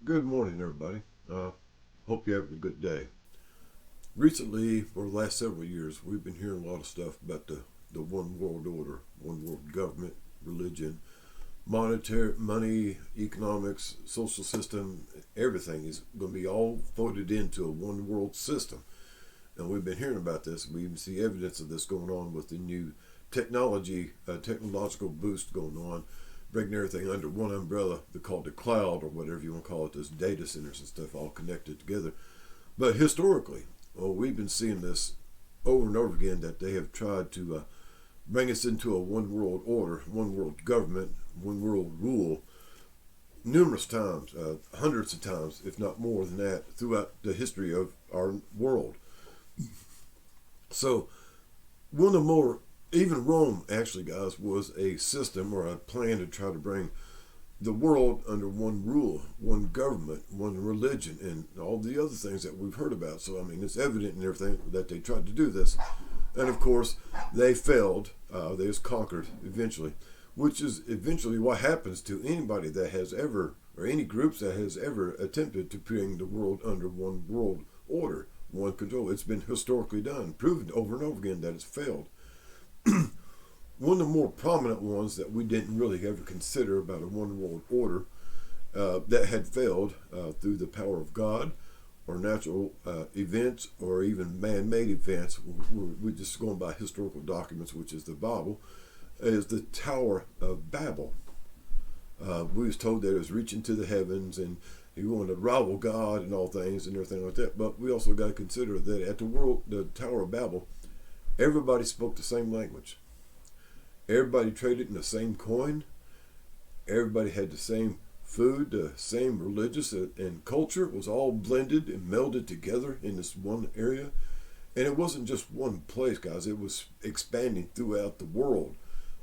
Good morning, everybody. Hope you're having a good day. Recently, for the last several years, we've been hearing a lot of stuff about the one world order, one world government, religion, monetary, money, economics, social system. Everything is going to be all folded into a one world system. And we've been hearing about this. We even see evidence of this going on with the new technological boost going on, bringing everything under one umbrella. They're called the cloud or whatever you want to call it, those data centers and stuff all connected together. But historically, we've been seeing this over and over again that they have tried to bring us into a one world order, one world government, one world rule numerous times, hundreds of times, if not more than that, throughout the history of our world. So, one of the more, even Rome actually, guys, was a system or a plan to try to bring the world under one rule, one government, one religion, and all the other things that we've heard about. So, I mean, it's evident in everything that they tried to do this. And of course, they failed. They was conquered eventually, which is eventually what happens to anybody that has ever, or any groups that has ever attempted to bring the world under one world order, one control. It's been historically done, proven over and over again that it's failed. One of the more prominent ones that we didn't really ever consider about a one world order that had failed through the power of God or natural events or even man-made events. We're just going by historical documents, which is the Bible, is the Tower of Babel. We was told that it was reaching to the heavens and he wanted to rival God and all things and everything like that. But we also got to consider that at the Tower of Babel, everybody spoke the same language. Everybody traded in the same coin. Everybody had the same food, the same religious and culture. It was all blended and melded together in this one area. And it wasn't just one place, guys. It was expanding throughout the world.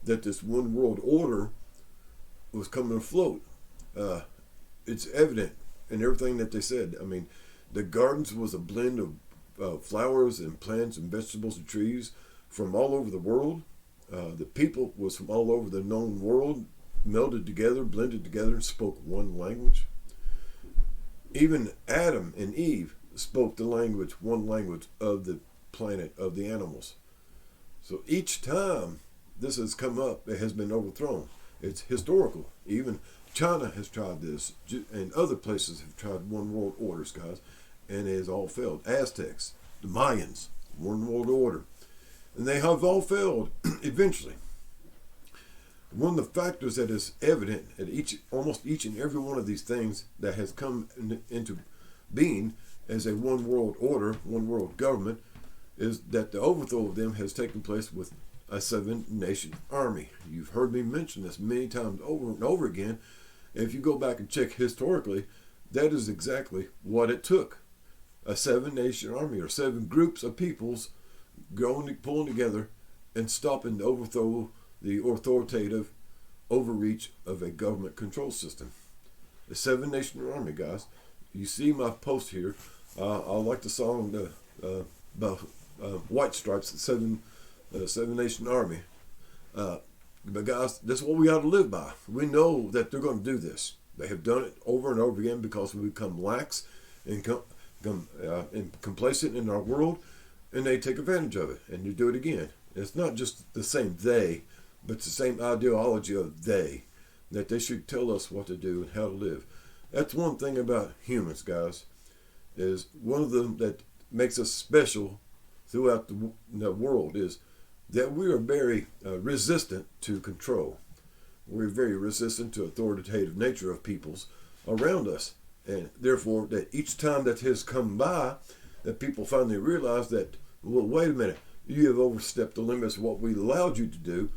That this one world order was coming afloat. It's evident in everything that they said. I mean, the gardens was a blend of flowers and plants and vegetables and trees from all over the world. The people was from all over the known world, melded together, blended together, and spoke one language. Even Adam and Eve spoke the language, one language of the planet, of the animals. So each time this has come up, it has been overthrown. It's historical. Even China has tried this, and other places have tried one world orders, guys, and it has all failed. Aztecs, the Mayans, one world order. And they have all failed eventually. One of the factors that is evident at almost each and every one of these things that has come into being as a one world order, one world government, is that the overthrow of them has taken place with a 7-nation army. You've heard me mention this many times over and over again. If you go back and check historically, that is exactly what it took. A 7-nation army, or 7 groups of peoples pulling together and stopping the overthrow, the authoritative overreach of a government control system. The 7-nation army, guys. You see my post here. I like the song by White Stripes, the 7-nation army. But guys, this is what we got to live by. We know that they're going to do this. They have done it over and over again because we become lax and complacent in our world, and they take advantage of it, and you do it again. It's not just the same they, but it's the same ideology of they, that they should tell us what to do and how to live. That's one thing about humans, guys, is one of them that makes us special throughout the world is that we are very resistant to control. We're very resistant to authoritative nature of peoples around us. And therefore, that each time that has come by, that people finally realize that, well, wait a minute, you have overstepped the limits of what we allowed you to do.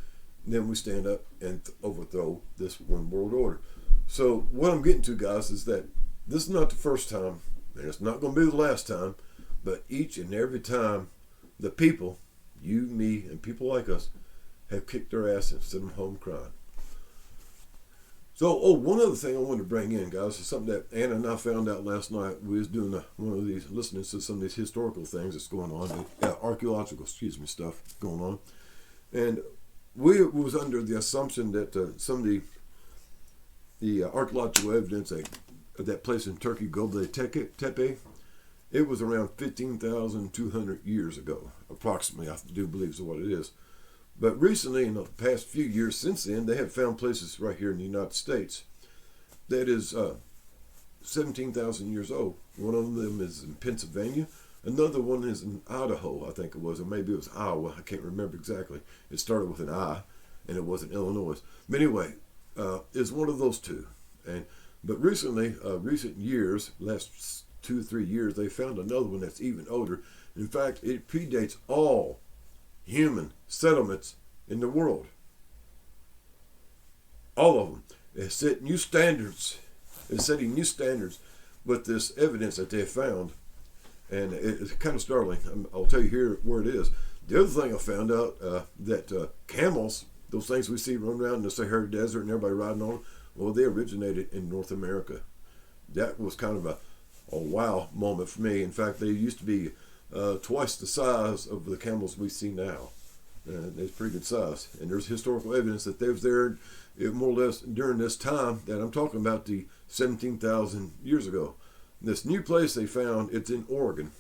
Then we stand up and overthrow this one world order. So what I'm getting to, guys, is that this is not the first time, and it's not going to be the last time, but each and every time the people, you, me, and people like us, have kicked their ass and sent them home crying. So, one other thing I wanted to bring in, guys, is something that Anna and I found out last night. We was doing one of these, listening to some of these historical things that's going on, archaeological, stuff going on, and we was under the assumption that some of the archaeological evidence that that place in Turkey, Göbekli Tepe, it was around 15,200 years ago, approximately. I do believe is what it is. But recently, in the past few years since then, they have found places right here in the United States that is 17,000 years old. One of them is in Pennsylvania. Another one is in Idaho, I think it was, or maybe it was Iowa. I can't remember exactly. It started with an I, and it was in Illinois. But anyway, it's one of those two. But recently, recent years, last 2 or 3 years, they found another one that's even older. In fact, it predates all human settlements in the world. All of them. It's setting new standards. It's setting new standards with this evidence that they have found. And it's kind of startling. I'll tell you here where it is. The other thing I found out that camels, those things we see running around in the Sahara Desert and everybody riding on them, well, they originated in North America. That was kind of a wow moment for me. In fact, they used to be twice the size of the camels we see now. It's pretty good size. And there's historical evidence that they was there more or less during this time that I'm talking about, the 17,000 years ago. This new place they found, it's in Oregon.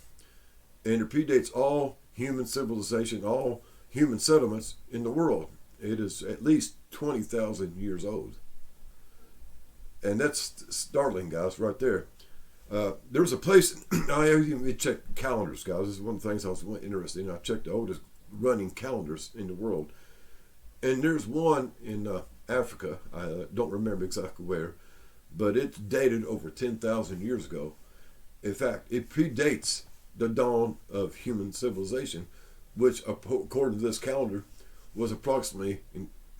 And it predates all human civilization, all human settlements in the world. It is at least 20,000 years old. And that's startling, guys, right there. There's a place, I even checked calendars, guys. This is one of the things I was interested in. I checked the oldest running calendars in the world. And there's one in Africa. I don't remember exactly where, but it's dated over 10,000 years ago. In fact, it predates the dawn of human civilization, which, according to this calendar, was approximately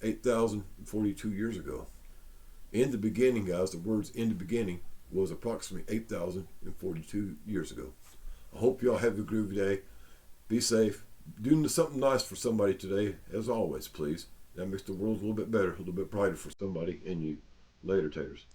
8,042 years ago. In the beginning, guys, the words "in the beginning" was approximately 8,042 years ago. I hope y'all have a groovy day. Be safe. Do something nice for somebody today, as always, please. That makes the world a little bit better, a little bit brighter for somebody and you. Later, taters.